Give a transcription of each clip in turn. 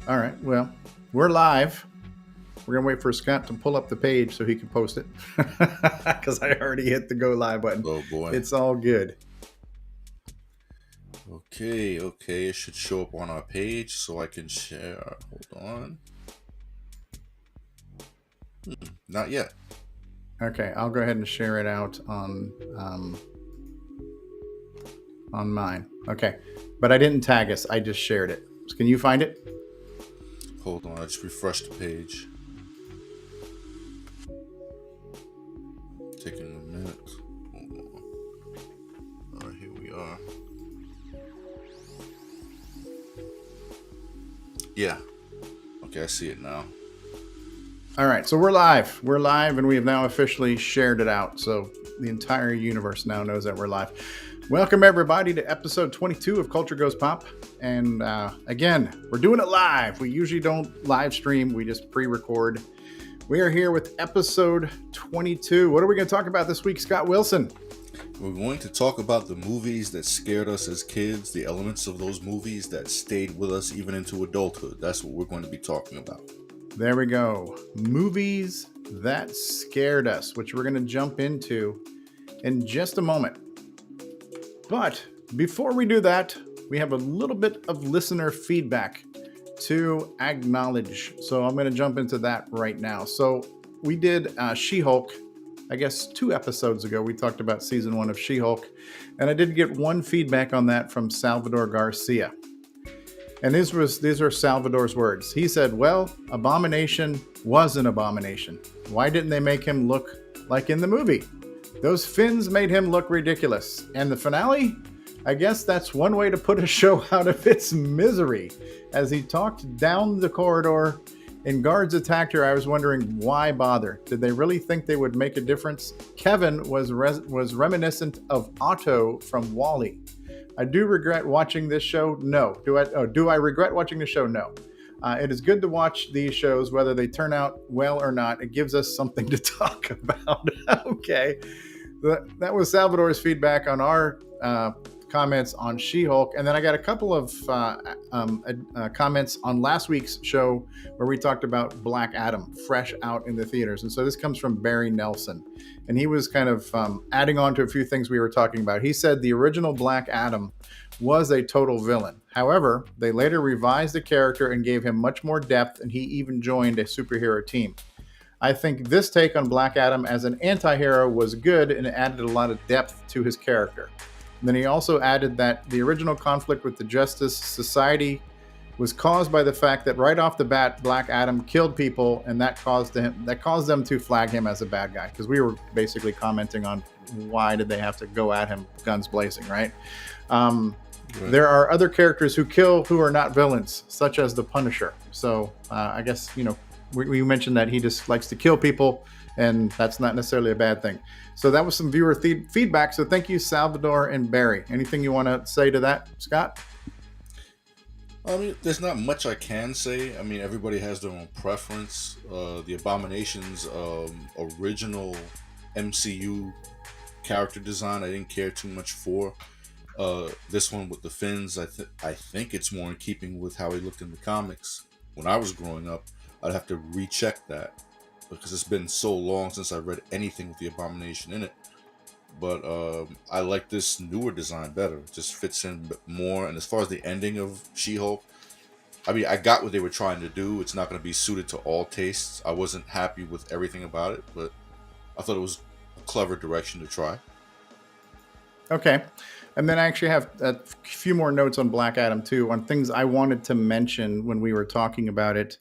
All right. Well, we're live. We're going to wait for Scott to pull up the page so he can post it because I already hit the go live button. Oh boy. It's all good. Okay. It should show up on our page so I can share. Hold on. Not yet. Okay. I'll go ahead and share it out on mine. Okay. But I didn't tag us. I just shared it. So can you find it? Hold on. I just refreshed the page. Taking a minute. Hold on. All right, here we are. Yeah. Okay, I see it now. All right. So we're live. We're live and we have now officially shared it out. So the entire universe now knows that we're live. Welcome, everybody, to episode 22 of Culture Goes Pop. And again, we're doing it live. We usually don't live stream, we just pre record. We are here with episode 22. What are we going to talk about this week, Scott Wilson? We're going to talk about the movies that scared us as kids, the elements of those movies that stayed with us even into adulthood. That's what we're going to be talking about. There we go. Movies that scared us, which we're going to jump into in just a moment. But before we do that, we have a little bit of listener feedback to acknowledge. So I'm going to jump into that right now. So we did She-Hulk, I guess 2 episodes ago. We talked about season 1 of She-Hulk. And I did get one feedback on that from Salvador Garcia. And these are Salvador's words. He said, well, Abomination was an abomination. Why didn't they make him look like in the movie? Those fins made him look ridiculous. And the finale? I guess that's one way to put a show out of its misery. As he talked down the corridor and guards attacked her, I was wondering why bother? Did they really think they would make a difference? Kevin was reminiscent of Otto from Wall-E. I do regret watching this show. No. Do I regret watching the show? No. It is good to watch these shows, whether they turn out well or not. It gives us something to talk about. Okay. That was Salvador's feedback on our comments on She-Hulk. And then I got a couple of comments on last week's show where we talked about Black Adam, fresh out in the theaters. And so this comes from Barry Nelson. And he was kind of adding on to a few things we were talking about. He said the original Black Adam was a total villain. However, they later revised the character and gave him much more depth, and he even joined a superhero team. I think this take on Black Adam as an anti-hero was good and added a lot of depth to his character. And then he also added that the original conflict with the Justice Society was caused by the fact that right off the bat, Black Adam killed people, and that caused them to flag him as a bad guy. Because we were basically commenting on why did they have to go at him guns blazing, right? Right. There are other characters who kill who are not villains, such as the Punisher. So I guess, we mentioned that he just likes to kill people, and that's not necessarily a bad thing. So that was some viewer feedback. So thank you, Salvador and Barry. Anything you want to say to that, Scott? I mean, there's not much I can say. I mean, everybody has their own preference. The Abomination's original MCU character design, I didn't care too much for. This one with the fins, I think it's more in keeping with how he looked in the comics when I was growing up. I'd have to recheck that because it's been so long since I read anything with the Abomination in it. But I like this newer design better. It just fits in more. And as far as the ending of She-Hulk, I mean, I got what they were trying to do. It's not going to be suited to all tastes. I wasn't happy with everything about it, but I thought it was a clever direction to try. Okay. And then I actually have a few more notes on Black Adam too, on things I wanted to mention when we were talking about it.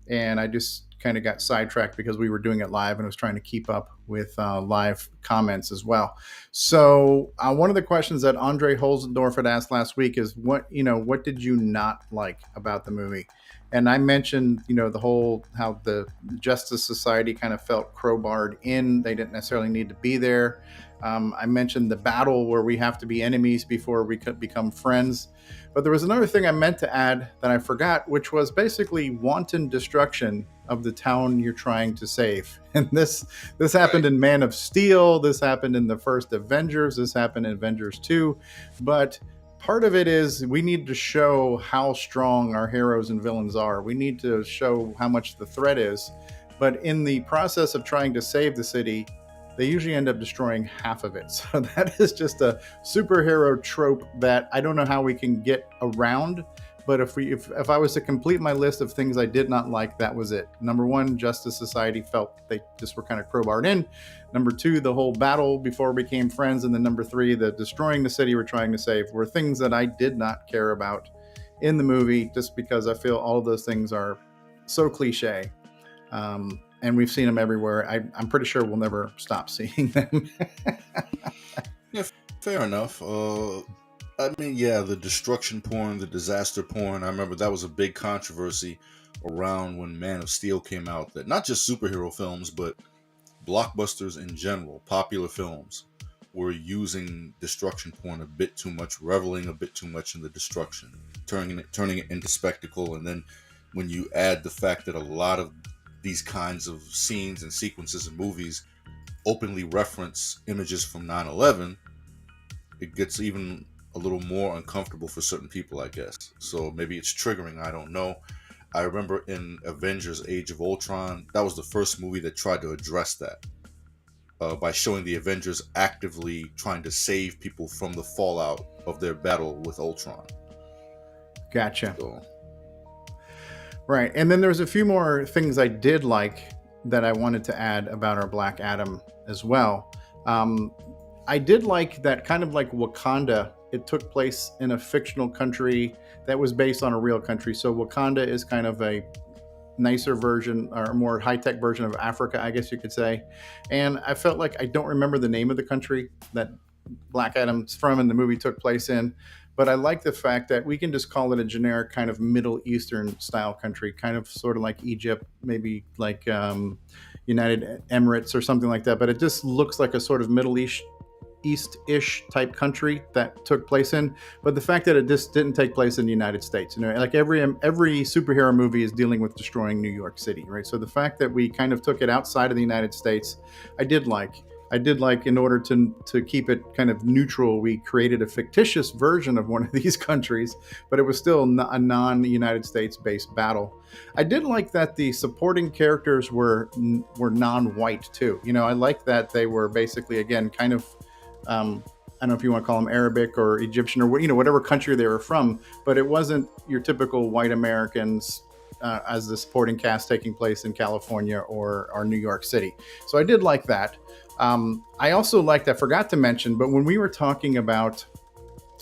And I just kind of got sidetracked because we were doing it live and I was trying to keep up with live comments as well. So one of the questions that Andre Holzendorf had asked last week is what did you not like about the movie? And I mentioned, the whole, how the Justice Society kind of felt crowbarred in. They didn't necessarily need to be there. I mentioned the battle where we have to be enemies before we could become friends. But there was another thing I meant to add that I forgot, which was basically wanton destruction of the town you're trying to save. And this happened in Man of Steel. This happened in the first Avengers. This happened in Avengers 2. But part of it is we need to show how strong our heroes and villains are. We need to show how much the threat is. But in the process of trying to save the city, they usually end up destroying half of it. So that is just a superhero trope that I don't know how we can get around. But if I was to complete my list of things I did not like, that was it. Number one, Justice Society felt they just were kind of crowbarred in. Number two, the whole battle before we became friends. And then number three, the destroying the city we're trying to save were things that I did not care about in the movie, just because I feel all of those things are so cliche. And we've seen them everywhere. I'm pretty sure we'll never stop seeing them. Yeah, fair enough. I mean, yeah, the destruction porn, the disaster porn. I remember that was a big controversy around when Man of Steel came out. That not just superhero films, but blockbusters in general, popular films, were using destruction porn a bit too much, reveling a bit too much in the destruction, turning it into spectacle. And then when you add the fact that a lot of these kinds of scenes and sequences in movies openly reference images from 9/11, it gets even a little more uncomfortable for certain people, I guess. So maybe it's triggering, I don't know. I remember in Avengers Age of Ultron, that was the first movie that tried to address that by showing the Avengers actively trying to save people from the fallout of their battle with Ultron. Gotcha. So, Right. And then there's a few more things I did like that I wanted to add about our Black Adam as well. I did like that, kind of like Wakanda, it took place in a fictional country that was based on a real country. So Wakanda is kind of a nicer version or more high-tech version of Africa, I guess you could say. And I felt like I don't remember the name of the country that Black Adam's from and the movie took place in. But I like the fact that we can just call it a generic kind of Middle Eastern style country, kind of sort of like Egypt, maybe like United Emirates or something like that. But it just looks like a sort of Middle East-ish type country that took place in. But the fact that it just didn't take place in the United States, like every superhero movie is dealing with destroying New York City, right? So the fact that we kind of took it outside of the United States, I did like. In order to keep it kind of neutral, we created a fictitious version of one of these countries, but it was still a non-United States based battle. I did like that the supporting characters were non-white too. I like that they were basically, again, kind of I don't know if you want to call them Arabic or Egyptian or whatever country they were from, but it wasn't your typical white Americans as the supporting cast taking place in California or New York City. So I did like that. I also liked, I forgot to mention, but when we were talking about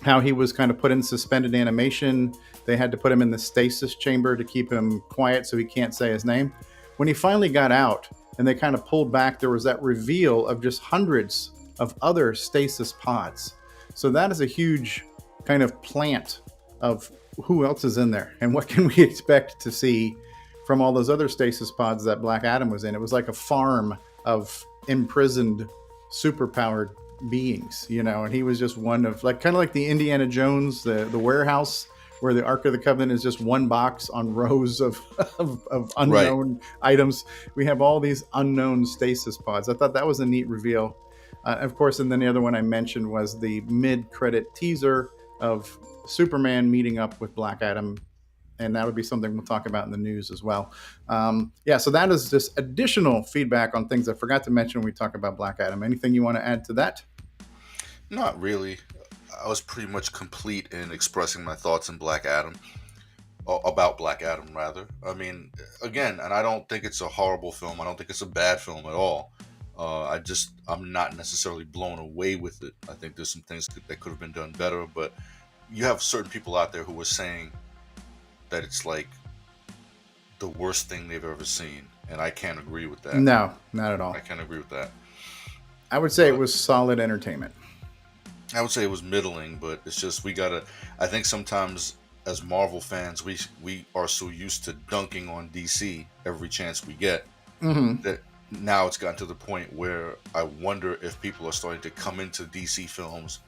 how he was kind of put in suspended animation, they had to put him in the stasis chamber to keep him quiet so he can't say his name. When he finally got out and they kind of pulled back, there was that reveal of just hundreds of other stasis pods. So that is a huge kind of plant of who else is in there and what can we expect to see from all those other stasis pods that Black Adam was in. It was like a farm of imprisoned, superpowered beings, and he was just one of, like, kind of like the Indiana Jones, the warehouse where the Ark of the Covenant is just one box on rows of unknown right. items. We have all these unknown stasis pods. I thought that was a neat reveal. Of course, and then the other one I mentioned was the mid-credit teaser of Superman meeting up with Black Adam, and that would be something we'll talk about in the news as well. So that is just additional feedback on things I forgot to mention when we talk about Black Adam. Anything you want to add to that? Not really. I was pretty much complete in expressing my thoughts in Black Adam, about Black Adam, rather. I mean, again, and I don't think it's a horrible film. I don't think it's a bad film at all. I'm not necessarily blown away with it. I think there's some things that could have been done better, but you have certain people out there who were saying that it's like the worst thing they've ever seen, and I can't agree with that. No, not at all. I can't agree with that. I would say it was solid entertainment. I would say it was middling, but it's just I think sometimes as Marvel fans, we are so used to dunking on DC every chance we get, that now it's gotten to the point where I wonder if people are starting to come into DC films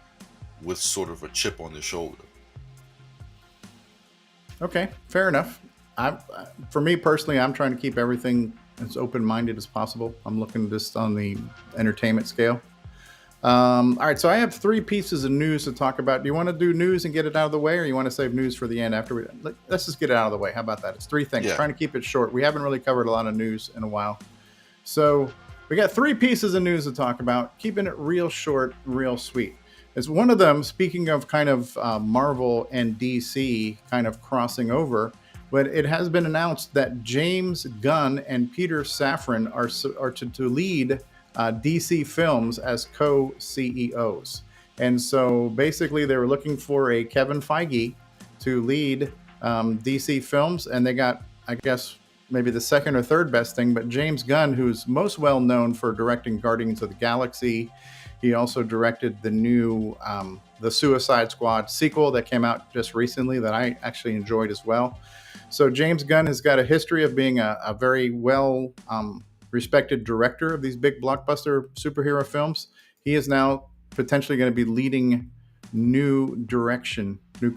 with sort of a chip on their shoulder. Okay, fair enough. For me personally, I'm trying to keep everything as open-minded as possible. I'm looking just on the entertainment scale. All right, so I have three pieces of news to talk about. Do you want to do news and get it out of the way, or you want to save news for the end after we? Let's just get it out of the way. How about that? It's three things. Yeah. Trying to keep it short. We haven't really covered a lot of news in a while, so we got three pieces of news to talk about. Keeping it real short, real sweet. Is one of them. Speaking of kind of Marvel and DC kind of crossing over, but it has been announced that James Gunn and Peter Safran are to lead DC Films as co CEOs. And so basically, they were looking for a Kevin Feige to lead DC Films, and they got, I guess, maybe the second or third best thing, but James Gunn, who's most well known for directing Guardians of the Galaxy. He also directed the new the Suicide Squad sequel that came out just recently that I actually enjoyed as well. So James Gunn has got a history of being a very well respected director of these big blockbuster superhero films. He is now potentially going to be leading new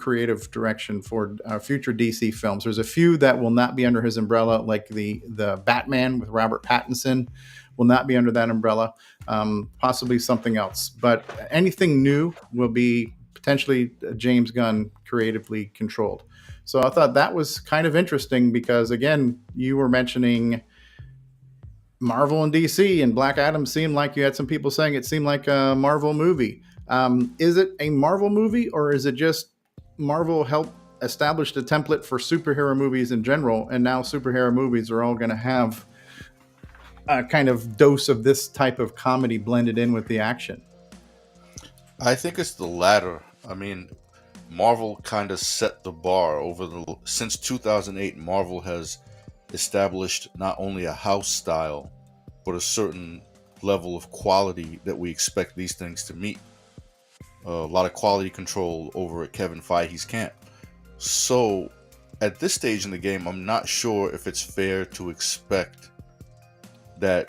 creative direction for future DC films. There's a few that will not be under his umbrella, like the Batman with Robert Pattinson will not be under that umbrella. Possibly something else, but anything new will be potentially James Gunn creatively controlled. So I thought that was kind of interesting because, again, you were mentioning Marvel and DC, and Black Adam seemed like you had some people saying it seemed like a Marvel movie. Is it a Marvel movie, or is it just Marvel helped establish the template for superhero movies in general, and now superhero movies are all going to have a kind of dose of this type of comedy blended in with the action? I think it's the latter. I mean, Marvel kind of set the bar over the since 2008. Marvel has established not only a house style, but a certain level of quality that we expect these things to meet. A lot of quality control over at Kevin Feige's camp. So, at this stage in the game, I'm not sure if it's fair to expect that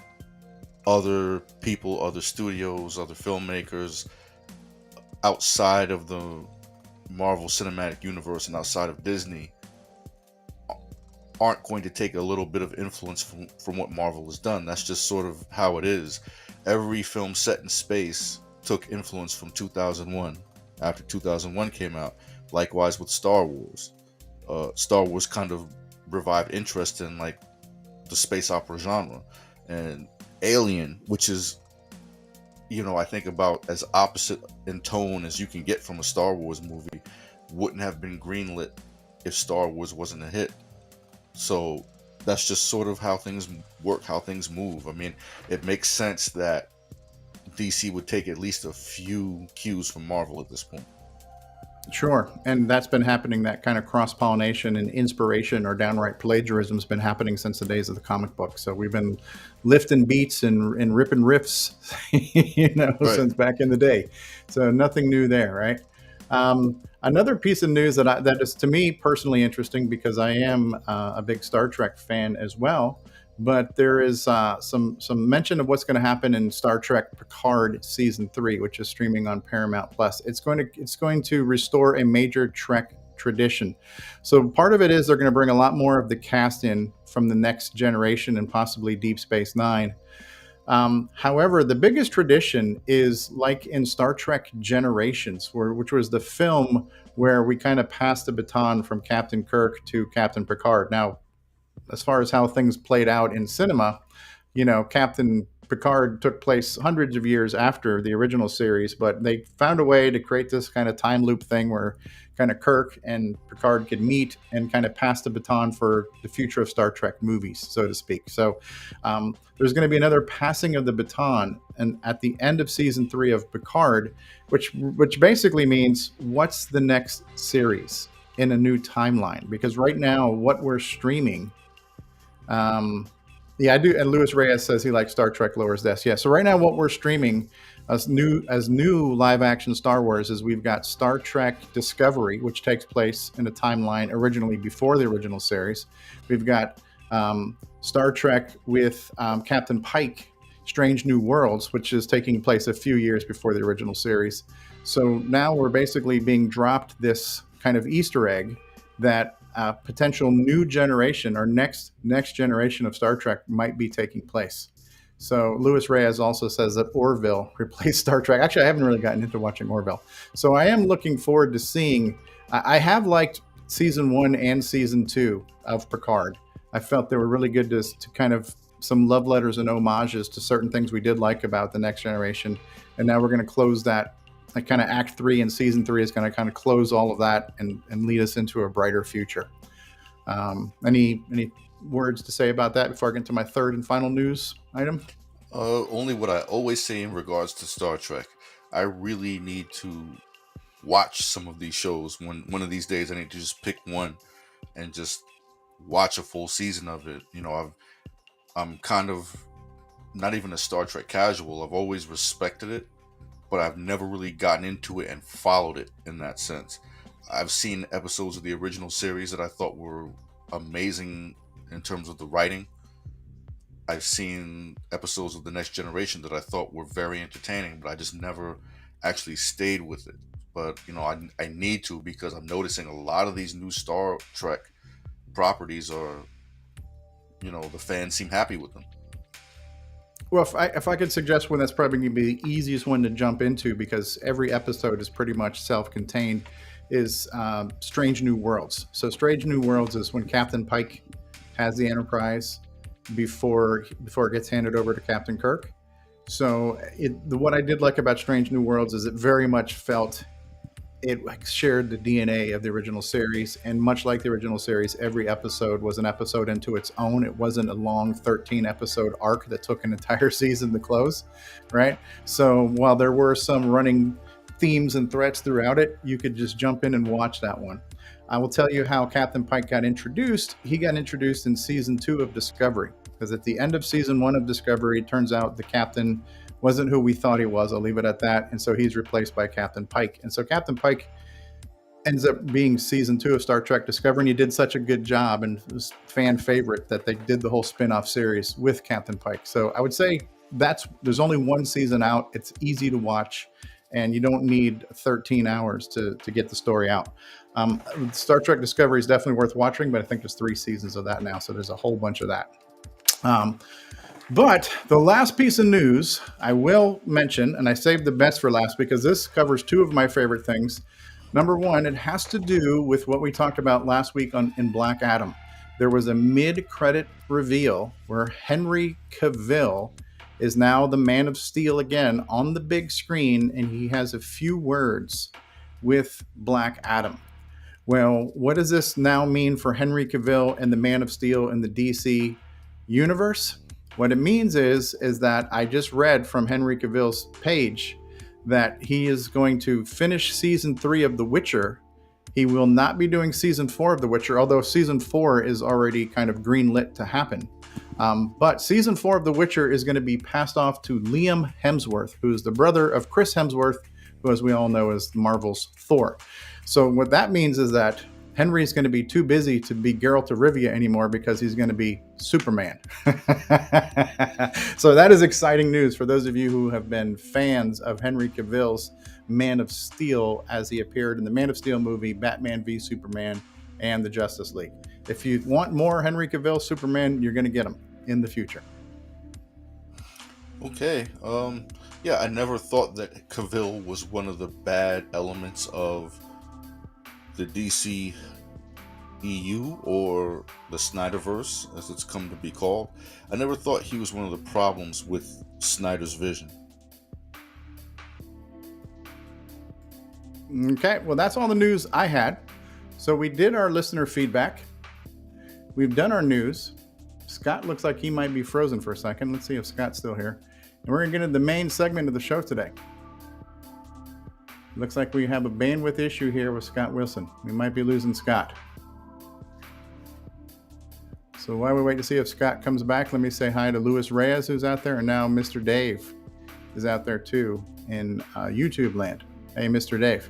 other people, other studios, other filmmakers outside of the Marvel Cinematic Universe and outside of Disney aren't going to take a little bit of influence from what Marvel has done. That's just sort of how it is. Every film set in space took influence from 2001 after 2001 came out. Likewise with Star Wars. Star Wars kind of revived interest in like the space opera genre. And Alien, which is, I think about as opposite in tone as you can get from a Star Wars movie, wouldn't have been greenlit if Star Wars wasn't a hit. So that's just sort of how things work, how things move. I mean, it makes sense that DC would take at least a few cues from Marvel at this point. Sure. And that's been happening. That kind of cross pollination and inspiration or downright plagiarism has been happening since the days of the comic book. So we've been lifting beats and ripping riffs, Right. since back in the day. So nothing new there, right? Another piece of news that is to me personally interesting because I am a big Star Trek fan as well. But there is some mention of what's going to happen in Star Trek Picard season 3, which is streaming on Paramount Plus. It's going to restore a major Trek tradition. So part of it is they're going to bring a lot more of the cast in from the Next Generation and possibly Deep Space Nine. However, the biggest tradition is like in Star Trek Generations, which was the film where we kind of passed the baton from Captain Kirk to Captain Picard. Now, as far as how things played out in cinema, Captain Picard took place hundreds of years after the original series, but they found a way to create this kind of time loop thing where kind of Kirk and Picard could meet and kind of pass the baton for the future of Star Trek movies, so to speak. So there's going to be another passing of the baton, and at the end of season 3 of Picard, which basically means what's the next series in a new timeline? Because right now, what we're streaming yeah, I do. And Luis Reyes says he likes Star Trek Lower's Desk. Yeah. So right now, what we're streaming as new live action Star Wars is we've got Star Trek Discovery, which takes place in a timeline originally before the original series. We've got Star Trek with Captain Pike, Strange New Worlds, which is taking place a few years before the original series. So now we're basically being dropped this kind of Easter egg that potential new generation or next generation of Star Trek might be taking place. So Luis Reyes also says that Orville replaced Star Trek. Actually, I haven't really gotten into watching Orville, so I am looking forward to seeing. I have liked season 1 and season 2 of Picard. I felt they were really good to kind of some love letters and homages to certain things we did like about the Next Generation, and now we're going to close that. Like kind of Act 3 and season 3 is going to kind of close all of that and lead us into a brighter future. Any words to say about that before I get into my third and final news item? Only what I always say in regards to Star Trek. I really need to watch some of these shows. One of these days, I need to just pick one and just watch a full season of it. I'm kind of not even a Star Trek casual. I've always respected it, but I've never really gotten into it and followed it in that sense. I've seen episodes of the original series that I thought were amazing in terms of the writing. I've seen episodes of The Next Generation that I thought were very entertaining, but I just never actually stayed with it. But, I need to, because I'm noticing a lot of these new Star Trek properties are, the fans seem happy with them. Well, if I could suggest one, that's probably going to be the easiest one to jump into because every episode is pretty much self-contained, is Strange New Worlds. So Strange New Worlds is when Captain Pike has the Enterprise before it gets handed over to Captain Kirk. So what I did like about Strange New Worlds is it very much felt it shared the DNA of the original series, and much like the original series, every episode was an episode into its own. It wasn't a long 13 episode arc that took an entire season to close, right? So while there were some running themes and threats throughout it, you could just jump in and watch that one. I will tell you how Captain Pike got introduced. He got introduced in season 2 of Discovery, because at the end of season 1 of Discovery, it turns out the captain wasn't who we thought he was. I'll leave it at that. And so he's replaced by Captain Pike. And so Captain Pike ends up being season 2 of Star Trek Discovery, and he did such a good job and was fan favorite that they did the whole spin-off series with Captain Pike. So I would say there's only one season out. It's easy to watch, and you don't need 13 hours to get the story out. Star Trek Discovery is definitely worth watching, but I think there's 3 seasons of that now, so there's a whole bunch of that. But the last piece of news I will mention, and I saved the best for last because this covers 2 of my favorite things. Number 1, it has to do with what we talked about last week in Black Adam. There was a mid-credit reveal where Henry Cavill is now the Man of Steel again on the big screen, and he has a few words with Black Adam. Well, what does this now mean for Henry Cavill and the Man of Steel in the DC universe? What it means is that I just read from Henry Cavill's page that he is going to finish season 3 of The Witcher. He will not be doing season 4 of The Witcher, although season 4 is already kind of greenlit to happen. But season 4 of The Witcher is going to be passed off to Liam Hemsworth, who is the brother of Chris Hemsworth, who, as we all know, is Marvel's Thor. So what that means is that Henry's going to be too busy to be Geralt of Rivia anymore because he's going to be Superman. So that is exciting news for those of you who have been fans of Henry Cavill's Man of Steel as he appeared in the Man of Steel movie, Batman v Superman, and the Justice League. If you want more Henry Cavill Superman, you're going to get him in the future. Okay. Yeah, I never thought that Cavill was one of the bad elements of the DC EU, or the Snyderverse, as it's come to be called. I never thought he was one of the problems with Snyder's vision. Okay, well, that's all the news I had. So we did our listener feedback. We've done our news. Scott looks like he might be frozen for a second. Let's see if Scott's still here. And we're going to get into the main segment of the show today. Looks like we have a bandwidth issue here with Scott Wilson. We might be losing Scott. So while we wait to see if Scott comes back, let me say hi to Luis Reyes, who's out there, and now Mr. Dave is out there too in YouTube land. Hey, Mr. Dave.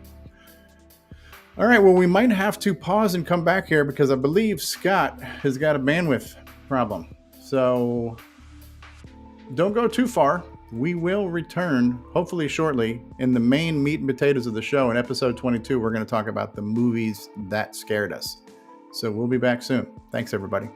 All right, well, we might have to pause and come back here because I believe Scott has got a bandwidth problem. So don't go too far. We will return, hopefully shortly, in the main meat and potatoes of the show. In episode 22, we're going to talk about the movies that scared us. So we'll be back soon. Thanks, everybody.